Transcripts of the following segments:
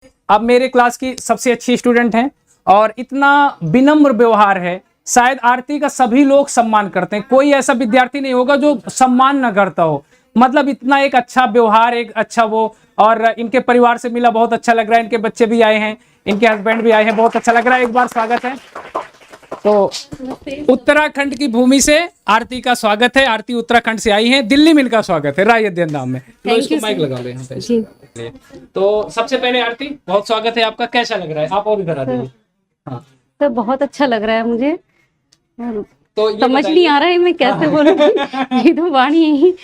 अब मेरे क्लास की सबसे अच्छी स्टूडेंट हैं और इतना विनम्र व्यवहार है, शायद आरती का सभी लोग सम्मान करते हैं, कोई ऐसा विद्यार्थी नहीं होगा जो सम्मान न करता हो। मतलब इतना एक अच्छा व्यवहार, एक अच्छा वो, और इनके परिवार से मिला, बहुत अच्छा लग रहा है। इनके बच्चे भी आए हैं, इनके हस्बैंड भी आए हैं, बहुत अच्छा लग रहा है। एक बार स्वागत है। तो उत्तराखंड की भूमि से आरती का स्वागत है। आरती उत्तराखंड से आई है, दिल्ली में इनका स्वागत है, राय अध्ययन नाम में। तो इसको माइक लगा ले यहाँ पे। तो सबसे पहले आरती, बहुत स्वागत है आपका। कैसा लग रहा है? आप और इधर आ जाइए। हाँ तो बहुत अच्छा लग रहा है मुझे। तो समझ नहीं आ रहा है मैं कैसे बोलूं। ये तो वाणी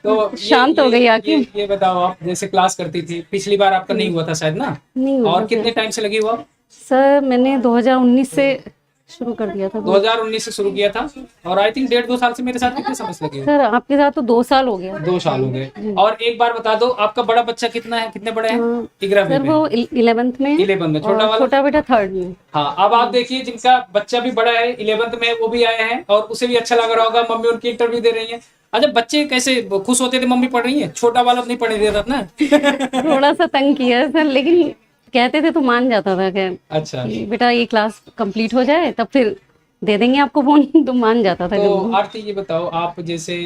तो शांत हो गई आके। ये बताओ, आप जैसे क्लास करती थी, पिछली बार आपका नहीं हुआ था शायद ना? नहीं हुआ और था कितने टाइम से लगी हुआ? सर मैंने 2019 से शुरू कर दिया था। 2019 से शुरू किया था, और आई थिंक 1.5-2 साल से मेरे साथ कितने समय से लगे हुए? सर आपके साथ तो 2 साल हो गया। 2 साल हो गए। और एक बार बता दो, आपका बड़ा बच्चा कितना है, कितने बड़े हैं? सर वो 11th में, 11th में, छोटा वाला? छोटा बेटा 3rd में। हाँ, अब आप देखिए, जिनका बच्चा भी बड़ा है, 11th में, वो भी आए हैं, और उसे भी अच्छा लग रहा होगा। मम्मी उनकी इंटरव्यू दे रही है। अच्छा, बच्चे कैसे खुश होते थे मम्मी पढ़ रही है? छोटा वाला नहीं पढ़ने देता था ना? थोड़ा सा तंग किया सर, लेकिन कहते थे तो मान जाता था कि अच्छा, बेटा ये क्लास कंप्लीट हो जाए तब फिर दे देंगे आपको फोन। तो मान जाता था। तो आरती ये बताओ, आप जैसे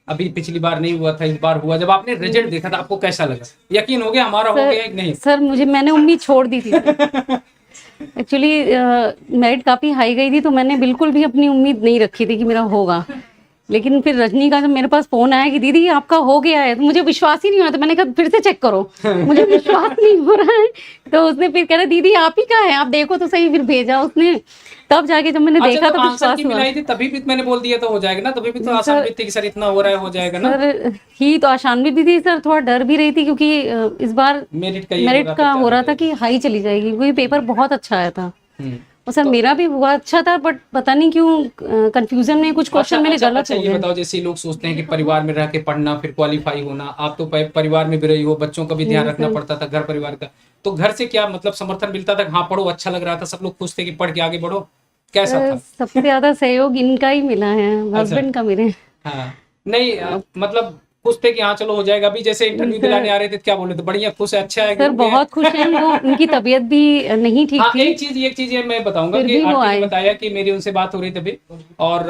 अभी पिछली बार नहीं हुआ था, इस बार हुआ, जब आपने रिजल्ट देखा था आपको कैसा लगा? यकीन हो गया हमारा हो गया कि नहीं? सर मैंने उम्मीद छोड़ दी थी। एक्चुअली मेरिट काफी हाई गई थी, तो मैंने बिल्कुल भी अपनी उम्मीद नहीं रखी थी कि मेरा होगा। लेकिन फिर रजनी का जब मेरे पास फोन आया कि दीदी आपका हो गया है, तो मुझे विश्वास ही नहीं हो रहा था। मैंने कहा फिर से चेक करो, मुझे विश्वास नहीं हो रहा है। तो उसने फिर कह रहा दीदी आप ही का है, आप देखो तो सही। फिर भेजा उसने, तब जाके जब मैंने देखा तो विश्वास हुआ। मिलाई थी तभी भी मैंने बोल दिया तो हो जाएगा ना, तभी भी तो आसान भी थी कि सर इतना हो रहा है, हो जाएगा ना? सर ही तो आसान भी थी सर, थोड़ा डर भी रही थी क्योंकि इस बार मेरिट का हो रहा था कि हाई चली जाएगी, क्योंकि पेपर बहुत अच्छा आया था। और सर मेरा भी हुआ अच्छा था, बट पता नहीं क्यों कंफ्यूजन में कुछ क्वेश्चन मेरे गलत हो गए। ये बताओ, जैसे लोग सोचते हैं कि परिवार में रह के पढ़ना फिर क्वालिफाई होना, आप तो परिवार में भी रही हो, बच्चों का भी ध्यान रखना पड़ता था, घर परिवार का। तो घर से क्या मतलब समर्थन मिलता था? हाँ पढ़ो, अच्छा लग रहा था, सब लोग खुश थे कि पढ़ के आगे बढ़ो, कैसा था? सबसे ज्यादा सहयोग इनका ही मिला है, हस्बैंड का मेरे। हाँ नहीं, मतलब खुश थे कि हाँ चलो हो जाएगा। अभी जैसे इंटरव्यू दिलाने आ रहे थे, क्या बोले थे? बढ़िया खुश है, अच्छा है सर, बहुत खुश हैं वो। उनकी तबीयत भी नहीं ठीक थी। एक चीज ये मैं बताऊंगा कि आरती ने बताया कि मेरी उनसे बात हो रही थी और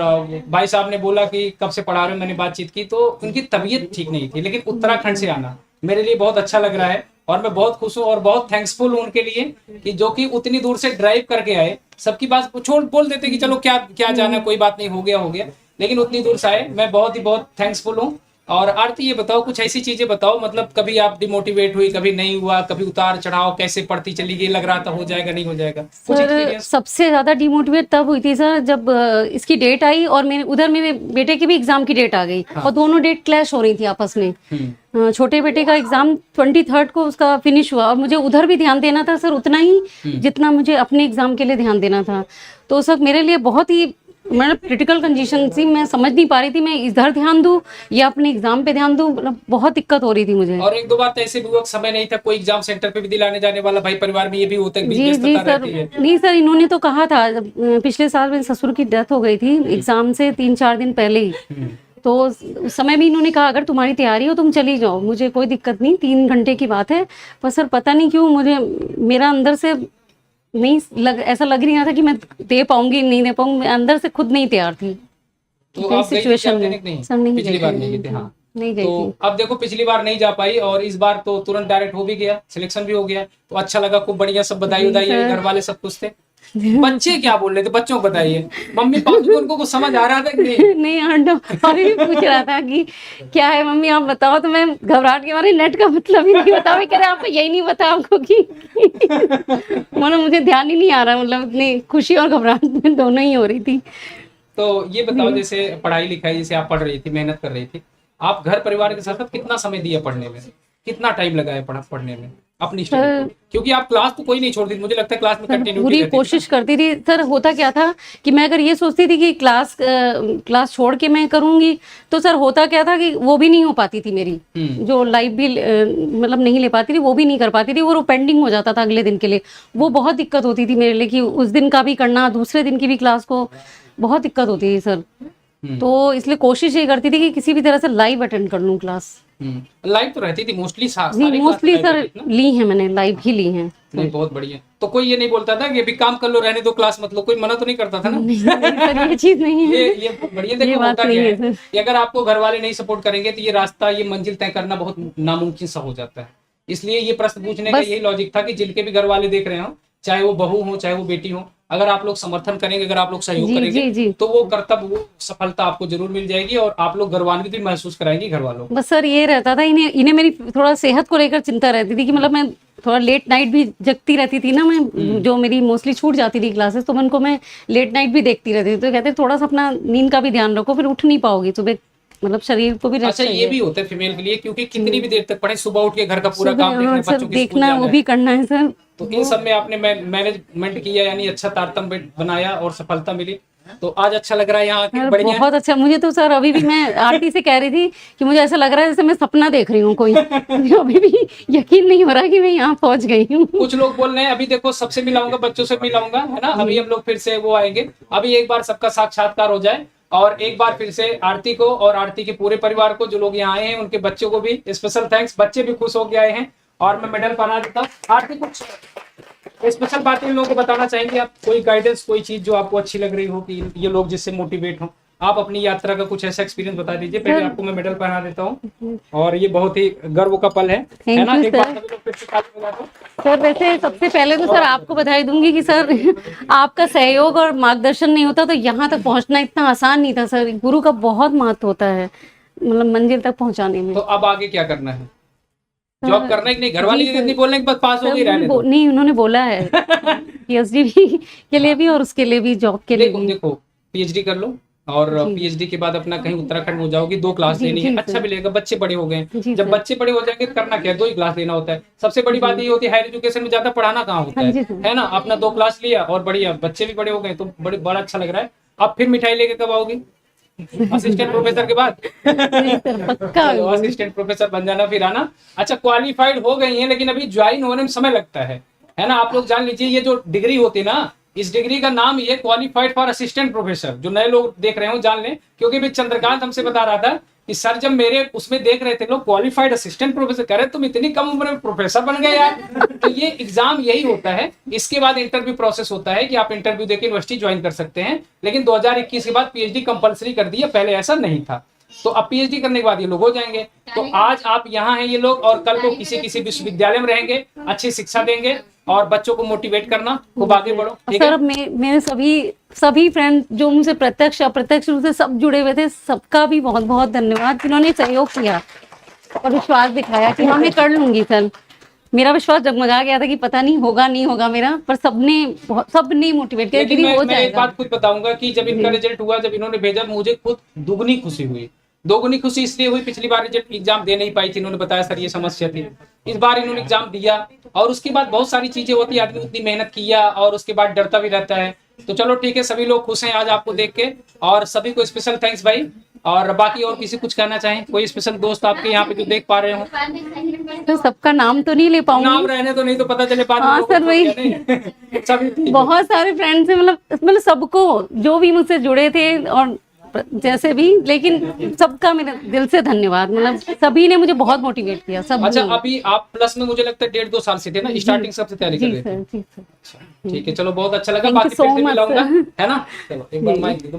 भाई साहब ने बोला कि कब से पढ़ा रहे हो, मैंने बातचीत की तो उनकी तबीयत ठीक नहीं थी, लेकिन उत्तराखंड से आना मेरे लिए बहुत अच्छा लग रहा है और मैं बहुत खुश हूँ और बहुत थैंक्सफुल हूँ उनके लिए कि जो कि उतनी दूर से ड्राइव करके आए। सबकी बात छोड़ बोल देते कि चलो क्या जाना, कोई बात नहीं, हो गया, लेकिन उतनी दूर से आए, मैं बहुत थैंक्सफुल हूँ। और आरती ये बताओ, कुछ ऐसी चीजें बताओ, मतलब कभी आप डिमोटिवेट हुई, कभी नहीं हुआ, कभी उतार चढ़ाव, कैसे पढ़ती चली गई, लग रहा था हो जाएगा नहीं हो जाएगा? सर सबसे ज्यादा डिमोटिवेट तब हुई थी सर जब इसकी डेट आई और मेरे बेटे की भी एग्जाम की डेट आ गई। हाँ। और दोनों डेट क्लैश हो रही थी आपस में। छोटे बेटे का एग्जाम 23rd को उसका फिनिश हुआ और मुझे उधर भी ध्यान देना था सर, उतना ही जितना मुझे अपने एग्जाम के लिए ध्यान देना था। तो सर मेरे लिए बहुत ही मतलब क्रिटिकल कंडीशन थी, मैं समझ नहीं पा रही थी मैं इधर ध्यान दूं या अपने एग्जाम पे ध्यान दूं, मतलब बहुत दिक्कत हो रही थी मुझे। और 1-2 बार तो ऐसे भी हुआ, समय नहीं था कोई एग्जाम सेंटर पे भी दिलाने जाने वाला, भाई परिवार में ये भी होता है, जी सर। नहीं सर, इन्होंने तो कहा था, पिछले साल मेरे ससुर की डेथ हो गई थी एग्जाम से 3-4 दिन पहले ही। तो उस समय भी इन्होंने कहा अगर तुम्हारी तैयारी हो तुम चली जाओ, मुझे कोई दिक्कत नहीं, 3 घंटे की बात है। पर सर पता नहीं क्यों मुझे मेरा अंदर से ऐसा लग नहीं रहा था कि मैं दे पाऊंगी नहीं दे पाऊंगी, अंदर से खुद नहीं तैयार थी। तो आप सिचुएशन में सर नहीं, पिछली बार नहीं गई थी? हाँ नहीं गई थी। अब देखो पिछली बार नहीं जा पाई और इस बार तो तुरंत डायरेक्ट हो भी गया, सिलेक्शन भी हो गया, तो अच्छा लगा, खूब बढ़िया, सब बधाई, घर वाले सब खुश थे। बच्चे क्या बोल रहे थे? बच्चों को बताइए, मम्मी पापा उनको कुछ समझ आ रहा था कि नहीं? नहीं अभी भी पूछ रहा था कि क्या है मम्मी आप बताओ, तो मैं घबराहट के मारे नेट का मतलब ही नहीं बता, कह रहे आपको यही नहीं पता आपको कि मतलब मुझे ध्यान ही नहीं आ रहा, मतलब इतनी खुशी और घबराहट में दोनों ही हो रही थी। तो ये बताओ, जैसे पढ़ाई लिखाई जैसे आप पढ़ रही थी, मेहनत कर रही थी, आप घर परिवार के साथ साथ कितना समय दिया पढ़ने में, कितना टाइम लगाया पढ़ने में अपनी स्टडी? क्योंकि आप क्लास तो कोई नहीं छोड़ती, मुझे लगता है क्लास में कंटिन्यू पूरी कोशिश करती थी सर। होता क्या था कि मैं अगर ये सोचती थी कि क्लास छोड़ के मैं करूंगी, तो सर होता क्या था कि वो भी नहीं हो पाती थी मेरी, जो लाइव भी मतलब नहीं ले पाती थी, वो भी नहीं कर पाती थी, वो पेंडिंग हो जाता था अगले दिन के लिए। वो बहुत दिक्कत होती थी मेरे लिए कि उस दिन का भी करना, दूसरे दिन की भी क्लास को, बहुत दिक्कत होती थी सर। तो इसलिए कोशिश ये करती थी कि किसी भी तरह से लाइव अटेंड कर लूँ क्लास। लाइव तो रहती थी मोस्टली जी मोस्टली सर ली है मैंने, लाइव ही ली हैं। नहीं बहुत बढ़िया। तो कोई ये नहीं बोलता था कि अभी काम कर लो, रहने दो क्लास मत लो, कोई मना तो नहीं करता था ना? नहीं सर ये चीज नहीं है। ये बहुत बढ़िया। देखो बात होता नहीं क्या है है सर। कि अगर आपको घर वाले नहीं सपोर्ट करेंगे तो ये रास्ता, ये मंजिल तय करना बहुत नामुमकिन सा हो जाता है। इसलिए ये प्रश्न पूछने का यही लॉजिक था कि जिनके भी घर वाले देख रहे हो, चाहे वो बहू हो चाहे वो बेटी हो, अगर आप लोग समर्थन करेंगे, अगर आप लोग सहयोग जी, करेंगे जी, जी। तो वो कर्तव्य, वो सफलता आपको जरूर मिल जाएगी और आप लोग गर्वान्वित भी महसूस कराएंगे घर वालों को। बस सर ये रहता था, इन्हें मेरी थोड़ा सेहत को लेकर चिंता रहती थी कि मतलब मैं थोड़ा लेट नाइट भी जगती रहती थी ना मैं, जो मेरी मोस्टली छूट जाती थी क्लासेस, तो मैं उनको मैं लेट नाइट भी देखती रहती थी। तो कहते थोड़ा सा अपना नींद का भी ध्यान रखो, फिर उठ नहीं पाओगी सुबह, मतलब शरीर को भी रेस्ट अच्छा ये चाहिए। भी होता है फीमेल के लिए, क्योंकि कितनी भी देर तक पढ़े, सुबह उठ के घर का पूरा काम देखना, हाँ, सर बच्चों की स्कूल देखना जाना वो है। भी करना है सर। तो इन सब में आपने मैनेजमेंट किया, यानी अच्छा तारतम्य बनाया और सफलता मिली। तो आज अच्छा लग रहा है यहाँ सर बढ़िया। बहुत अच्छा। मुझे तो सर अभी भी, मैं आरती से कह रही थी कि मुझे ऐसा लग रहा है जैसे मैं सपना देख रही हूँ कोई। मुझे अभी भी यकीन नहीं हो रहा कि मैं यहाँ पहुंच गई हूँ। कुछ लोग बोल रहे हैं अभी देखो सबसे मिलाऊंगा, बच्चों से मिलाऊंगा, है ना? अभी हम लोग फिर से वो आएंगे। अभी एक बार सबका साक्षात्कार हो जाए और एक बार फिर से आरती को और आरती के पूरे परिवार को, जो लोग यहाँ आए हैं उनके बच्चों को भी स्पेशल थैंक्स। बच्चे भी खुश होके आए हैं और मैं मेडल पहना देता हूँ। आरती कुछ स्पेशल बातें इन लोगों को बताना चाहेंगे आप? कोई गाइडेंस, कोई चीज जो आपको अच्छी लग रही हो कि ये लोग जिससे मोटिवेट हो? आप अपनी यात्रा का कुछ ऐसा एक्सपीरियंस बता दीजिए। पहले आपको मैं मेडल पहना देता हूँ और ये बहुत ही गर्व का पल है ना? एक बार सभी लोग फिर से ताली बजा दो। सर वैसे सबसे पहले तो सर आपको बधाई दूंगी कि सर आपका सहयोग और मार्गदर्शन नहीं होता तो यहाँ तक पहुँचना इतना आसान नहीं था सर। गुरु का बहुत महत्व होता है मतलब मंजिल तक पहुँचाने में। तो अब आगे क्या करना है? जॉब करना है कि नहीं? घर वाले इतनी बोलने के बाद पास हो गई रहने दो। नहीं उन्होंने बोला है पीएचडी के लिए भी और उसके लिए भी, जॉब के लिए भी। देखो पीएचडी कर लो और पीएचडी के बाद अपना कहीं उत्तराखंड में हो जाओगे, 2 क्लास लेनी है, अच्छा भी लगेगा। बच्चे बड़े हो गए, जब बच्चे बड़े हो जाएंगे तो करना क्या है, 2 ही क्लास लेना होता है। सबसे बड़ी बात ये होती है हायर एजुकेशन में ज्यादा पढ़ाना कहाँ होता है ना? अपना 2 क्लास लिया और बढ़िया, बच्चे भी बड़े हो गए तो बड़ा अच्छा लग रहा है। अब फिर मिठाई लेके कब आओगी? असिस्टेंट प्रोफेसर के बाद? पक्का असिस्टेंट प्रोफेसर बन जाना फिर आना। अच्छा क्वालिफाइड हो गई है लेकिन अभी ज्वाइन होने में समय लगता है ना? आप लोग जान लीजिए ये जो डिग्री होती है ना, इस डिग्री का नाम ये क्वालिफाइड फॉर असिस्टेंट प्रोफेसर। जो नए लोग देख रहे हो जान लें, क्योंकि भी चंद्रकांत हमसे बता रहा था कि सर जब मेरे उसमें देख रहे थे लोग क्वालिफाइड असिस्टेंट प्रोफेसर, कह रहे तुम इतनी कम उम्र में प्रोफेसर बन गए यार। तो ये एग्जाम यही होता है। इसके बाद इंटरव्यू प्रोसेस होता है कि आप इंटरव्यू देकर यूनिवर्सिटी ज्वाइन कर सकते हैं। लेकिन 2021 के बाद पीएचडी कंपलसरी कर दिया, पहले ऐसा नहीं था। तो अब पीएचडी करने के बाद ये लोग हो जाएंगे। तो आज आप यहाँ हैं ये लोग, और कल को किसी विश्वविद्यालय में रहेंगे, अच्छी शिक्षा देंगे और बच्चों को मोटिवेट करना, खूब आगे बढ़ो। ठीक सर है? मेरे सभी फ्रेंड जो मुझसे प्रत्यक्ष अप्रत्यक्ष रूप से सब जुड़े हुए थे, सबका भी बहुत बहुत धन्यवाद जिन्होंने सहयोग किया और विश्वास दिखाया कि हाँ मैं कर लूंगी। सर मेरा विश्वास जगमगा गया था कि पता नहीं होगा नहीं होगा मेरा, पर सबने मोटिवेट किया कि मैं हो एक जाएगा। बात खुद बताऊंगा कि जब इनका रिजल्ट हुआ, जब इन्होंने भेजा, मुझे खुद दुगनी खुशी हुई। दोगुनी खुशी इसलिए हुई, पिछली बार रिजल्ट एग्जाम दे नहीं पाई थी, इन्होंने बताया सर ये समस्या थी। इस बार इन्होंने एग्जाम दिया और उसके बाद बहुत सारी चीजें होती है, आदमी उतनी मेहनत किया और उसके बाद डरता भी रहता है। तो चलो ठीक है, सभी लोग खुश हैं आज आपको देख के और सभी को स्पेशल थैंक्स भाई। और बाकी और किसी कुछ कहना चाहें? कोई स्पेशल दोस्त आपके यहाँ पे जो देख पा रहे हो? तो सबका नाम तो नहीं ले पाऊंगी। नाम रहने तो नहीं तो पता चले बाद में। हाँ सर वही सभी बहुत सारे फ्रेंड्स हैं, मतलब सबको जो भी मुझसे जुड़े थे और जैसे भी, लेकिन सबका मेरे दिल से धन्यवाद। मतलब सभी ने मुझे बहुत मोटिवेट किया सब। अच्छा अभी आप प्लस में मुझे लगता है 1.5-2 साल से थे ना, स्टार्टिंग सबसे तैयारी कर रहे थे? जी सर। ठीक है, चलो बहुत अच्छा लगा। Thank you बाकी फिर so से much, मिलाऊंगा, sir. है ना? चलो एक बार माइक दे दो।